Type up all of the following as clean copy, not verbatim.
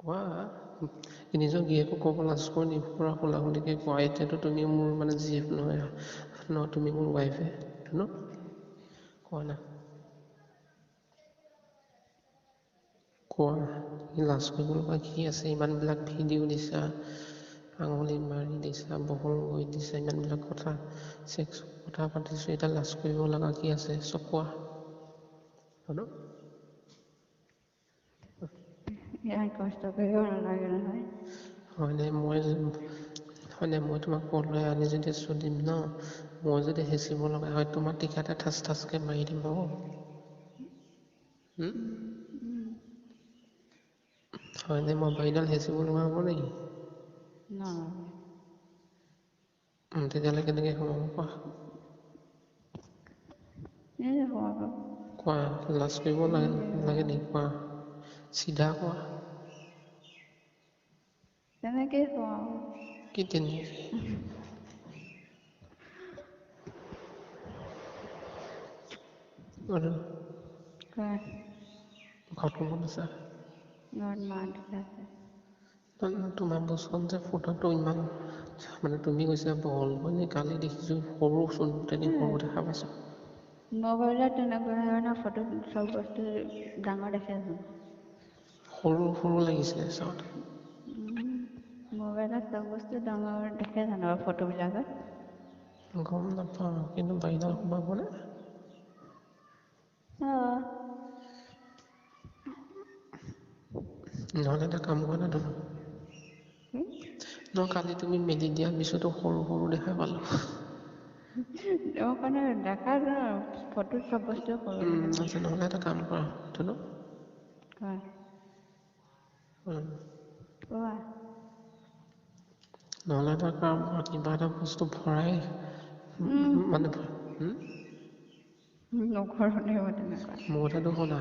কোৱা নিজৰ গিৰিয়েকক ক'ব লাজ কৰি নি পুৰা খোলাখুলিকৈ কোৱা এতিয়াতো তুমি মোৰ মানে জীয়েক নহয় ন তুমি মোৰ ৱাইফে ন কোৱা না কোৱা লাজ কৰিব লগা কি আছে ইমানবিলাক ভিডিঅ' দিছা আঙুলি মাৰি দিছা বহল কৰি দিছা ইমানবিলাক কথা ছেক্স কথা পাতিছোঁ এতিয়া লাজ কৰিব লগা কি আছে চব কোৱা ন ইমান কষ্ট কৰিব নালাগে নহয় হয়নে মই তোমাক পলুৱাই আনি যদি চুদিম ন মই যদি হেঁচিব লগা হয় তোমাৰ টিকাতে ঠাচ ঠাচকৈ মাৰি দিম হ'ব হয়নে মোবাইলডাল হেঁচিব লগা হ'ব নেকি নালাগে তেতিয়াহ'লে কেনেকৈ সোমাব কোৱা কোৱা লাজ কৰিব লাগে নেকি কোৱা চিধা কোৱা তেনেকেই কওঁ কি তেনেকৈ আৰু কোৱা ঘৰত কোন কোন আছে ঘৰত মা দেউতা আছে তোমাৰ বচোন যে ফটোটো ইমান মানে তুমি কৈছা বহল মানে কালি দেখিছোঁ সৰু চোন তেনেকৈ সৰু দেখা পাইছোঁ মোবাইলত তেনেকুৱা ধৰণৰ ফটো চব বস্তু ডাঙৰ দেখেচোন সৰু লাগিছিলে চাওঁতে মোবাইলত চব বস্তু ডাঙৰ দেখে জানো বাৰু ফটোবিলাকত গম নাপাওঁ কিন্তু বাৰীডাল সোমাবনে নহ'লে এটা কাম কৰা না তুমি কালি তুমি মেলি দিয়া পিছতো সৰু দেখা পালোঁ কাৰণে দেখা যায় ফটোত চব বস্তু সৰু দেখা যায় আচ্ছা নহ'লে এটা কাম কৰা ধুনু হয় কোৱা নহ'লে এটা কাম কৰা কিবা এটা বস্তু ভৰাই মানে নকৰোঁ তেনেকুৱা মোৰ কথাটো শুনা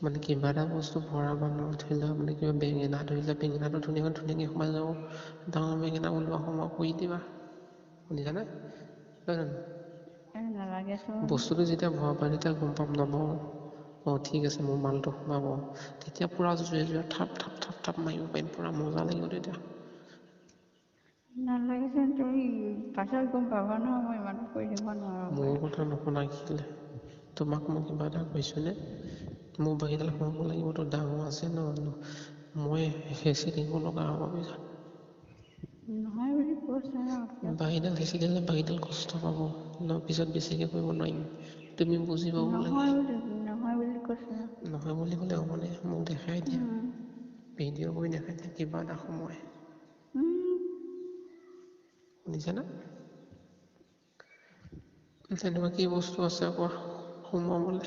মানে কিবা এটা বস্তু ভৰাবা ন ধৰি লোৱা মানে কিবা বেঙেনা ধৰিলে বেঙেনাটো ধুনীয়াকৈ সোমাই যাব ডাঙৰ বেঙেনা ওলোৱা সোমাৱা কৰি দিবা শুনিছানে নালাগে চোন বস্তুটো যেতিয়া ভৰাবা তেতিয়া গম পাম ন অঁ ঠিক আছে মোৰ মালটো সোমাব তেতিয়া পূৰা জোৰে থাপ মাৰিব পাৰিম পূৰা মজা লাগিব তেতিয়া নালাগেচোন তুমি পাছত গম পাবা নহয় মই ইমানো কৰি দিব নোৱাৰোঁ মোৰ কথা নুশুনা কেলে তোমাক মই কিবা এটা কৈছোঁনে মোৰ বাৰীডাল সোমাব লাগিবতো ডাঙৰ আছে ন মই হেঁচি থাকিব লগা হ'ব পিছত নহয় বুলি কৈছে ন বাৰীডাল হেঁচি দিলে বাৰীডাল কষ্ট পাব ন পিছত বেছিকৈ কৰিব নোৱাৰিম তুমি বুজি পাব লাগে নহয় বুলি কৈছে নহয় বুলি ক'লে হ'বনে মোক দেখাই দিয়া ভিডিঅ' কৰি দেখাই দিয়া কিবা এটা সময় শুনিছানে তেনেকুৱা কি বস্তু আছে কোৱা সোমাবলৈ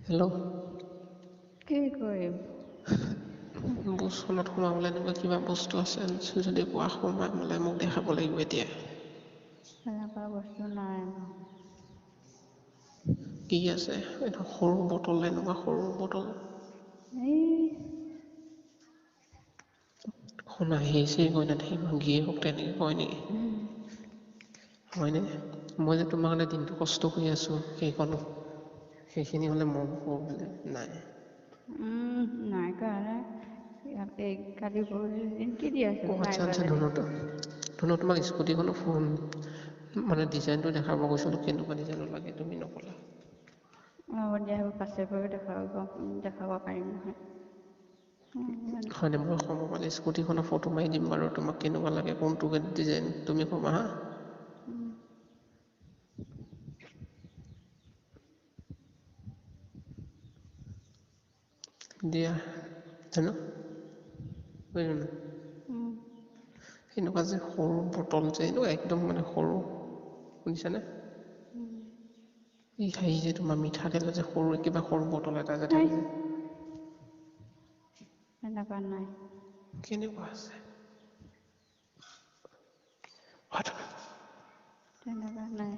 হেল্ল' কি কৰিম বুচখনত সোমাবলৈ এনেকুৱা কিবা বস্তু আছে যদি কোৱা সোমাই পেলাই মোক দেখাব লাগিব এতিয়া তেনেকুৱা বস্তু নাই ন কি আছে এইটো সৰু বটল এনেকুৱা সৰু বটল এই শুনা হেঁচি কয় নাথাকিবা গিৰিয়েকক তেনেকৈ কয় নেকি হয়নে মই যে তোমাৰ কাৰণে দিনটো কষ্ট কৰি আছোঁ সেইখিনি হ'লে মৰম কৰোঁ নাই নাই কৰা এই কালি পৰহি কি দি আছো অঁ নাই কৰা আচ্ছা যদি ধুনু তোমাক স্কুটিখনো ফোন মানে ডিজাইনটো দেখাব কৈছিলোঁ কেনেকুৱা ডিজাইনত লাগে তুমি নক'লা হ'ব দিয়া সেইবোৰ পাছে পৰে দেখাব পাৰিম নহয় হয়নে মই সময় পালে স্কুটিখনৰ ফটো মাৰি দিম বাৰু তোমাক কেনেকুৱা লাগে কোনটো ডিজাইন তুমি ক'বা হা দিয়া জানো এনেকুৱা যে সৰু বটল যে এনেকুৱা একদম মানে সৰু শুনিছানে এই হেৰি যে তোমাৰ মিঠাতেল যে সৰু একেবাৰে সৰু বটল এটা যে থাকে যে এনেকুৱা নাই কেনেকুৱা আছে তেনেকুৱা নাই